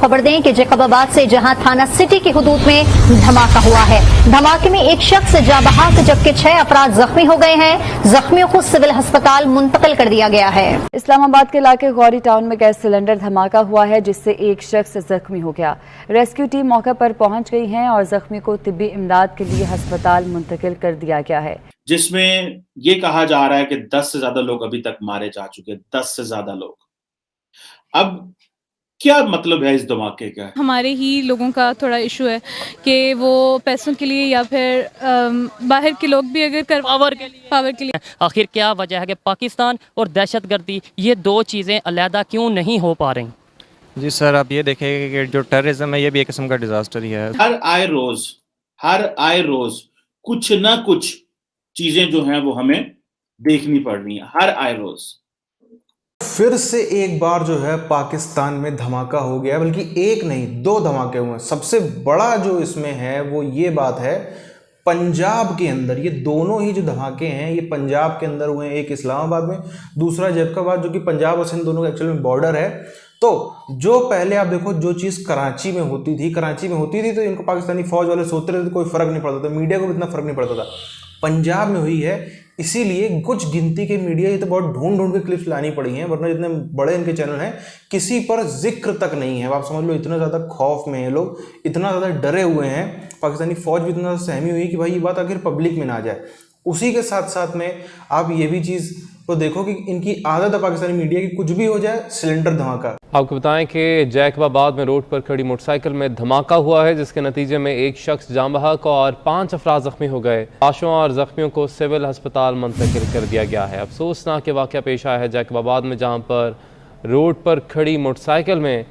खबर दें कि जैकबाबाद से जहां थाना सिटी की हुदूद में धमाका हुआ है। धमाके में एक शख्स जाँ बहक जबकि 6 अफराद जख्मी हो गए हैं। जख्मियों को सिविल अस्पताल मुंतकिल कर दिया गया है। इस्लामाबाद के इलाके गौरी टाउन में गैस सिलेंडर धमाका हुआ है जिससे एक शख्स जख्मी हो गया। रेस्क्यू टीम मौके पर पहुंच गई है और जख्मी को तिब्बी इमदाद के लिए अस्पताल मुंतकिल कर दिया गया है, जिसमें ये कहा जा रहा है कि 10 से ज्यादा लोग अभी तक मारे जा चुके हैं। 10 से ज्यादा लोग। अब क्या मतलब है इस धमाके का? हमारे ही लोगों का थोड़ा इशू है कि वो पैसों के लिए या फिर बाहर के लोग भी अगर पावर के लिए आखिर क्या वजह है कि पाकिस्तान और दहशतगर्दी ये दो चीज़ें अलहदा क्यों नहीं हो पा रही? जी सर, आप ये देखें कि जो टेररिज्म है ये भी एक किस्म का डिजास्टर ही है। हर आए रोज कुछ ना कुछ चीजें जो हैं वो हमें देखनी पड़ रही हैं। हर आए रोज फिर से एक बार जो है पाकिस्तान में धमाका हो गया, बल्कि एक नहीं 2 धमाके हुए हैं। सबसे बड़ा जो इसमें है वो ये बात है पंजाब के अंदर। ये दोनों ही जो धमाके हैं ये पंजाब के अंदर हुए हैं। एक इस्लामाबाद में, दूसरा जैकबाबाद, जो कि पंजाब और सिंध दोनों का एक्चुअल में बॉर्डर है। तो जो पहले आप देखो जो चीज़ कराची में होती थी तो इनको पाकिस्तानी फौज वाले सोचते रहते, कोई फर्क नहीं पड़ता था, मीडिया को भी इतना फर्क नहीं पड़ता था। पंजाब में हुई है, इसीलिए कुछ गिनती के मीडिया, ये तो बहुत ढूंढ के क्लिप्स लानी पड़ी हैं, वरना जितने बड़े इनके चैनल हैं किसी पर जिक्र तक नहीं है। आप समझ लो इतना ज़्यादा खौफ में है लोग, इतना ज़्यादा डरे हुए हैं। पाकिस्तानी फौज भी इतना सहमी हुई है कि भाई ये बात आखिर पब्लिक में ना जाए। उसी के साथ साथ में आप ये भी चीज़ तो देखो कि इनकी आदत है पाकिस्तानी मीडिया की, कुछ भी हो जाए सिलेंडर धमाका। आपको बताएं कि जैकबाबाद में रोड पर खड़ी मोटरसाइकिल में धमाका हुआ है जिसके नतीजे में एक शख्स जाँ बहक और 5 अफराद जख्मी हो गए। लाशों और जख्मियों को सिविल अस्पताल मुंतकिल कर दिया गया है। अफसोसनाक के वाक़या पेश आया है जैकबाबाद में, जहाँ पर रोड पर खड़ी मोटरसाइकिल में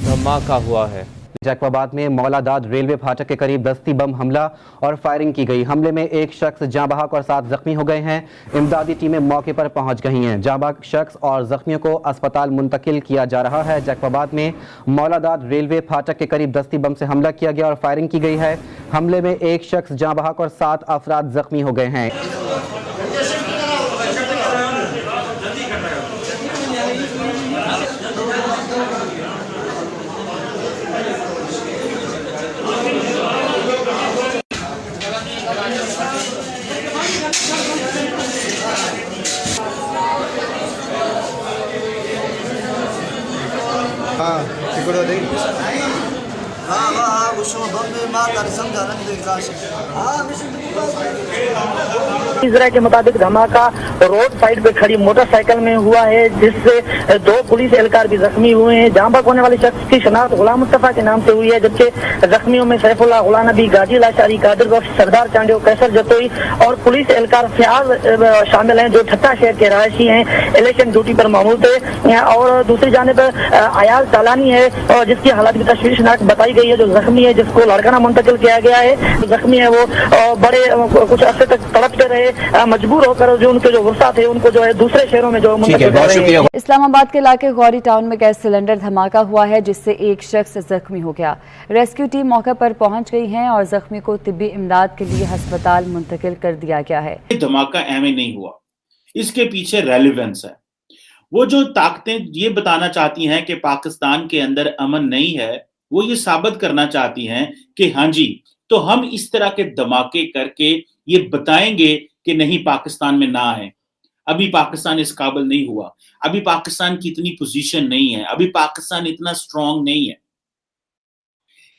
धमाका हुआ है। जैकबाबाद में मौलादाद रेलवे फाटक के करीब दस्ती बम हमला और फायरिंग की गई। हमले में एक शख्स जाँ बहक और 7 जख्मी हो गए हैं। इमदादी टीमें मौके पर पहुंच गई हैं। जाँ बहक शख्स और जख्मियों को अस्पताल मुंतकिल किया जा रहा है। जैकबाबाद में मौलादाद रेलवे फाटक के करीब दस्ती बम से हमला किया गया और फायरिंग की गई है। हमले में एक शख्स जाँ बहक और 7 अफराद जख्मी हो गए हैं। इजरा के मुताबिक धमाका रोड साइड पे खड़ी मोटरसाइकिल में हुआ है जिससे 2 पुलिस एहलकार भी जख्मी हुए हैं। जाँ बहक होने वाले शख्स की शनाख्त गुलाम मुस्तफा के नाम से हुई है, जबकि जख्मियों में सैफुल्लाह, गुलाम नबी, गाजी लाशारी, कादिर बख्श, सरदार चांडियो, कैसर जतोई और पुलिस एहलकार फयाज शामिल हैं जो ठट्टा शहर के रहायशी हैं, इलेक्शन ड्यूटी पर मौजूद है। और दूसरी जानिब अयाज तालानी है जिसकी हालत भी तशवीशनाक बताई गई है, जो जख्मी है, जिसको लाड़काना मुंतकिल किया गया है। जख्मी है वो बड़े कुछ अर्से तक तड़पते रहे, मजबूर होकर जो उनके जो गुस्सा थे उनको जो है दूसरे शहरों में जो मुंतकिल कर रहे हैं। इस्लामाबाद के इलाके गौरी टाउन में गैस सिलेंडर धमाका हुआ है जिससे एक शख्स जख्मी हो गया। रेस्क्यू टीम मौके पर पहुंच गई है और जख्मी को तिब्बी इमदाद के लिए अस्पताल मुंतकिल कर दिया गया है। धमाका ऐਵੇਂ नहीं हुआ, इसके पीछे रेलेवेंस है। वो जो ताकतें ये बताना चाहती हैं कि पाकिस्तान के अंदर अमन नहीं है, वो ये साबित करना चाहती हैं कि हाँ जी, तो हम इस तरह के धमाके करके ये बताएंगे कि नहीं पाकिस्तान में ना है। अभी पाकिस्तान इस काबिल नहीं हुआ, अभी पाकिस्तान की इतनी पोजीशन नहीं है, अभी पाकिस्तान इतना स्ट्रांग नहीं है।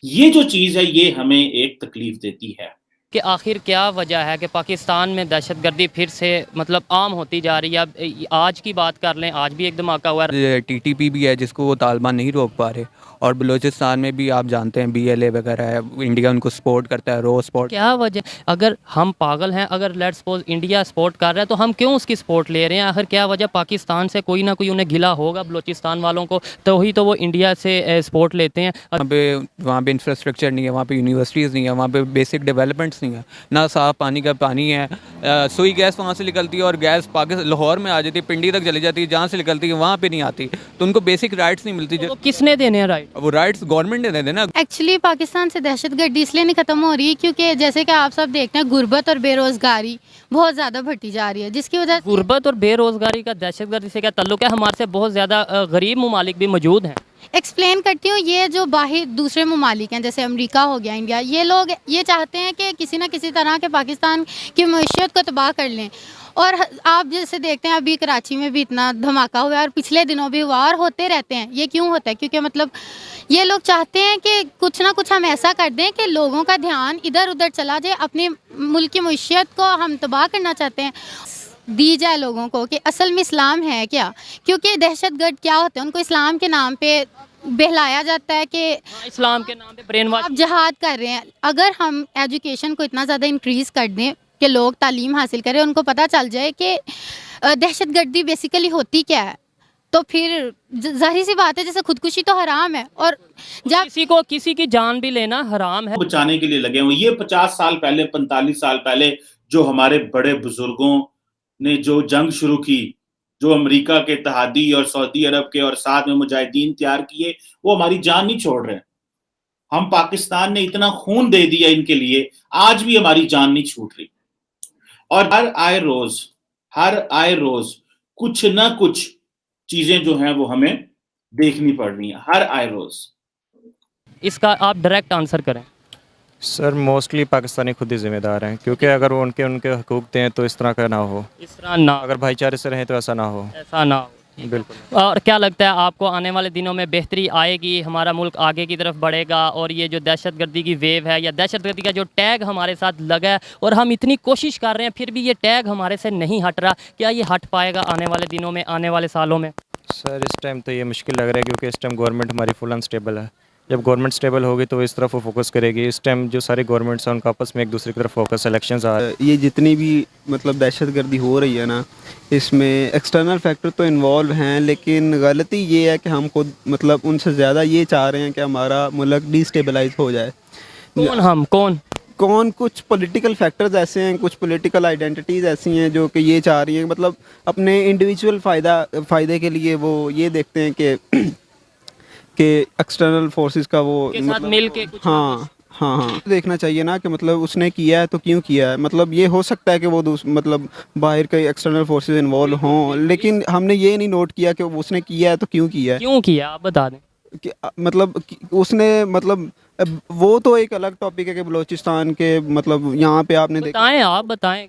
ये जो चीज है ये हमें एक तकलीफ देती है कि आखिर क्या वजह है कि पाकिस्तान में दहशतगर्दी फिर से मतलब आम होती जा रही है। अब आज की बात कर लें, आज भी एक धमाका हुआ है। TTP भी है जिसको वो तालिबान नहीं रोक पा रहे, और बलूचिस्तान में भी आप जानते हैं BLA वगैरह है, इंडिया उनको सपोर्ट करता है, रो सपोर्ट। क्या वजह, अगर हम पागल हैं, अगर लेट्स सपोज इंडिया सपोर्ट कर रहा है तो हम क्यों उसकी सपोर्ट ले रहे हैं? आखिर क्या वजह? पाकिस्तान से कोई ना कोई उन्हें घिला होगा बलूचिस्तान वालों को, तो ही तो वो इंडिया से सपोर्ट लेते हैं। वहाँ पे इंफ्रास्ट्रक्चर नहीं है, वहाँ पे यूनिवर्सिटीज़ नहीं है, वहाँ पे बेसिक डेवलपमेंट्स नहीं है, ना साफ पानी का पानी है। सुई गैस वहाँ से निकलती है और गैस पाकिस्तान लाहौर में आ जाती है, पिंडी तक चली जाती है, जहाँ से निकलती है वहाँ पे नहीं आती, तो उनको बेसिक राइट्स नहीं मिलती। तो किसने देने हैं राइट? वो राइट्स गवर्नमेंट ने दे देना। एक्चुअली पाकिस्तान से दहशतगर्दी इसलिए नहीं खत्म हो रही क्योंकि जैसे कि आप सब देखते हैं गुर्बत और बेरोजगारी बहुत ज़्यादा बढ़ती जा रही है, जिसकी वजह से गुर्बत और बेरोजगारी का दहशतगर्दी से क्या ताल्लुक है? हमारे से बहुत ज़्यादा गरीब ममालिक भी मौजूद हैं। एक्सप्लेन करती हूँ। ये जो बाहर दूसरे ममालिक हैं जैसे अमेरिका हो गया, इंडिया, ये लोग ये चाहते हैं कि किसी न किसी तरह के पाकिस्तान की मईशत को तबाह कर लें। और आप जैसे देखते हैं अभी कराची में भी इतना धमाका हुआ है और पिछले दिनों भी हुआ और होते रहते हैं। ये क्यों होता है? क्योंकि मतलब ये लोग चाहते हैं कि कुछ ना कुछ हम ऐसा कर दें कि लोगों का ध्यान इधर उधर चला जाए, अपने मुल्क की मईशत को हम तबाह करना चाहते हैं। दी जाए लोगों को कि असल में इस्लाम है क्या, क्योंकि दहशतगर्द क्या होते हैं, उनको इस्लाम के नाम पे बहलाया जाता है कि इस्लाम के नाम पे ब्रेन वॉश आप जहाद कर रहे हैं। अगर हम एजुकेशन को इतना ज़्यादा इंक्रीज़ कर दें कि लोग तालीम हासिल करें, उनको पता चल जाए कि दहशतगर्दी बेसिकली होती क्या है, तो फिर जाहिर सी बात है जैसे खुदकुशी तो हराम है और जब किसी की जान भी लेना हराम है। बचाने के लिए लगे हुए। ये 50 साल पहले 45 साल पहले जो हमारे बड़े बुजुर्गों ने जो जंग शुरू की, जो अमेरिका के इत्तेहादी और सऊदी अरब के और साथ में मुजाहिदीन तैयार किए, वो हमारी जान नहीं छोड़ रहे। हम पाकिस्तान ने इतना खून दे दिया इनके लिए, आज भी हमारी जान नहीं छूट रही। और हर आए रोज कुछ ना कुछ चीजें जो हैं वो हमें देखनी पड़ रही हैं, हर आए रोज। इसका आप डायरेक्ट आंसर करें। सर मोस्टली पाकिस्तानी खुद ही जिम्मेदार हैं, क्योंकि अगर वो उनके हकूक दें तो इस तरह का ना हो, इस तरह ना, अगर भाईचारे से रहें तो ऐसा ना हो। बिल्कुल। और क्या लगता है आपको आने वाले दिनों में बेहतरी आएगी, हमारा मुल्क आगे की तरफ बढ़ेगा और ये जो दहशतगर्दी की वेव है या दहशतगर्दी का जो टैग हमारे साथ लगा है और हम इतनी कोशिश कर रहे हैं फिर भी ये टैग हमारे से नहीं हट रहा, क्या ये हट पाएगा आने वाले दिनों में, आने वाले सालों में? सर इस टाइम तो ये मुश्किल लग रहा है, क्योंकि इस टाइम गवर्नमेंट हमारी फुल अनस्टेबल है। जब गवर्नमेंट स्टेबल होगी तो इस तरफ वो फोकस करेगी। इस टाइम जो सारी गवर्नमेंट्स हैं उनका आपस में एक दूसरे की तरफ फोकस, इलेक्शंस आ रहे हैं। ये जितनी भी मतलब दहशतगर्दी हो रही है ना, इसमें एक्सटर्नल फैक्टर तो इन्वॉल्व हैं, लेकिन गलती ये है कि हम खुद मतलब उनसे ज़्यादा ये चाह रहे हैं कि हमारा मुल्क डिस्टेबलाइज हो जाए। कौन कुछ पॉलिटिकल फैक्टर्स ऐसे हैं, कुछ पॉलिटिकल आइडेंटिटीज़ ऐसी हैं जो कि ये चाह रही हैं, मतलब अपने इंडिविजुअल फ़ायदे के लिए वो ये देखते हैं कि एक्सटर्नल फोर्सेस का वो मतलब मिल के हाँ देखना चाहिए ना कि मतलब उसने किया है तो क्यों किया है। मतलब ये हो सकता है कि वो मतलब बाहर के एक्सटर्नल फोर्सेस इन्वॉल्व हों, लेकिन हमने ये नहीं नोट किया कि उसने किया है तो क्यों किया, आप बता दें। कि मतलब उसने मतलब वो तो एक अलग टॉपिक है कि बलूचिस्तान के मतलब यहाँ पे आपने आप बताएं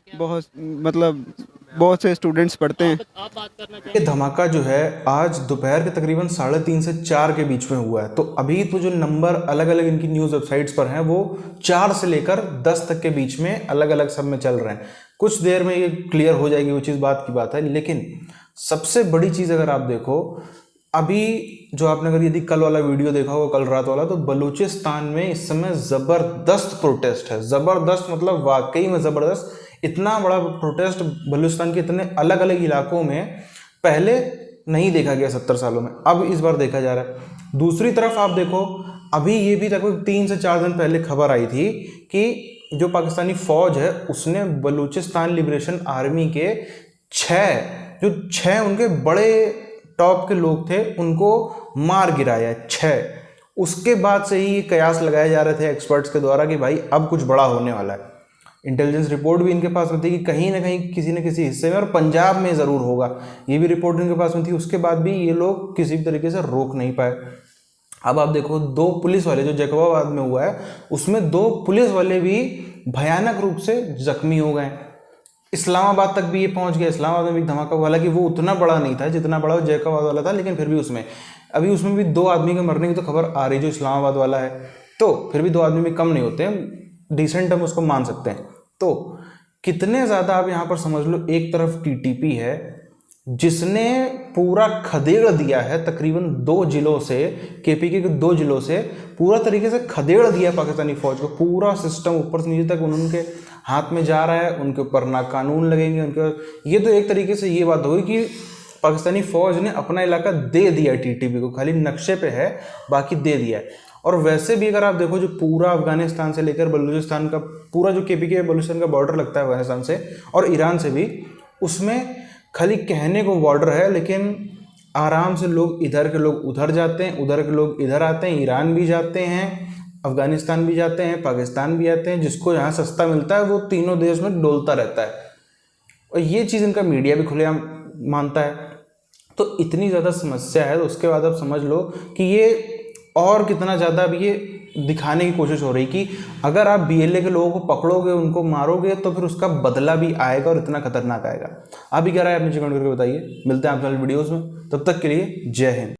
बहुत से स्टूडेंट्स पढ़ते हैं। ये धमाका जो है आज दोपहर के तकरीबन 3:30 से 4 के बीच में हुआ है। तो अभी तो जो नंबर अलग अलग इनकी न्यूज़ वेबसाइट्स पर हैं वो 4 से लेकर 10 तक के बीच में अलग अलग सब में चल रहे हैं। कुछ देर में ये क्लियर हो जाएगी, वो चीज़ बात की बात है। लेकिन सबसे बड़ी चीज़ अगर आप देखो, अभी जो आपने अगर यदि कल वाला वीडियो देखा होगा, कल रात वाला, तो बलूचिस्तान में इस समय ज़बरदस्त प्रोटेस्ट है। ज़बरदस्त मतलब वाकई में ज़बरदस्त। इतना बड़ा प्रोटेस्ट बलूचिस्तान के इतने अलग अलग इलाकों में पहले नहीं देखा गया 70 सालों में, अब इस बार देखा जा रहा है। दूसरी तरफ आप देखो, अभी ये भी लगभग 3 से 4 दिन पहले खबर आई थी कि जो पाकिस्तानी फ़ौज है उसने बलूचिस्तान लिबरेशन आर्मी के 6 उनके बड़े टॉप के लोग थे उनको मार गिराया 6। उसके बाद से ही ये कयास लगाए जा रहे थे एक्सपर्ट्स के द्वारा कि भाई अब कुछ बड़ा होने वाला है। इंटेलिजेंस रिपोर्ट भी इनके पास में थी कि कहीं ना कहीं किसी न किसी हिस्से में और पंजाब में ज़रूर होगा, ये भी रिपोर्ट इनके पास में थी। उसके बाद भी ये लोग किसी भी तरीके से रोक नहीं पाए। अब आप देखो 2 पुलिस वाले जो जैकबाबाद में हुआ है उसमें 2 पुलिस वाले भी भयानक रूप से जख्मी हो गए। इस्लामाबाद तक भी ये पहुंच गया। इस्लामाबाद में भी धमाका हुआ, हालांकि वो उतना बड़ा नहीं था जितना बड़ा जैकबाबाद वाला था, लेकिन फिर भी उसमें भी 2 आदमी के मरने की तो खबर आ रही जो इस्लामाबाद वाला है। तो फिर भी 2 आदमी भी कम नहीं होते हैं, डिसेंट हम उसको मान सकते हैं। तो कितने ज़्यादा आप यहाँ पर समझ लो, एक तरफ टीटीपी है जिसने पूरा खदेड़ दिया है तकरीबन 2 जिलों से, केपीके के 2 जिलों से पूरा तरीके से खदेड़ दिया पाकिस्तानी फ़ौज को। पूरा सिस्टम ऊपर से नीचे तक उनके हाथ में जा रहा है, उनके ऊपर ना कानून लगेंगे उनके। ये तो एक तरीके से ये बात होगी कि पाकिस्तानी फ़ौज ने अपना इलाका दे दिया टीटीपी को, खाली नक्शे पे है, बाकी दे दिया है। और वैसे भी अगर आप देखो जो पूरा अफगानिस्तान से लेकर बलूचिस्तान का पूरा जो केपीके बलूचिस्तान का बॉर्डर लगता है अफगानिस्तान से और ईरान से भी, उसमें खाली कहने को बॉर्डर है, लेकिन आराम से लोग इधर के लोग उधर जाते हैं, उधर के लोग इधर आते हैं। ईरान भी जाते हैं, अफगानिस्तान भी जाते हैं, पाकिस्तान भी आते हैं। जिसको यहाँ सस्ता मिलता है वो तीनों देश में डोलता रहता है। और ये चीज़ इनका मीडिया भी खुलेआम मानता है। तो इतनी ज़्यादा समस्या है, तो उसके बाद आप समझ लो कि ये और कितना ज़्यादा अब ये दिखाने की कोशिश हो रही कि अगर आप BLA के लोगों को पकड़ोगे, उनको मारोगे, तो फिर उसका बदला भी आएगा और इतना खतरनाक आएगा। आप भी क्या राय है अपनी कमेंट करके बताइए। मिलते हैं आप कल वीडियोज़ में, तब तक के लिए जय हिंद।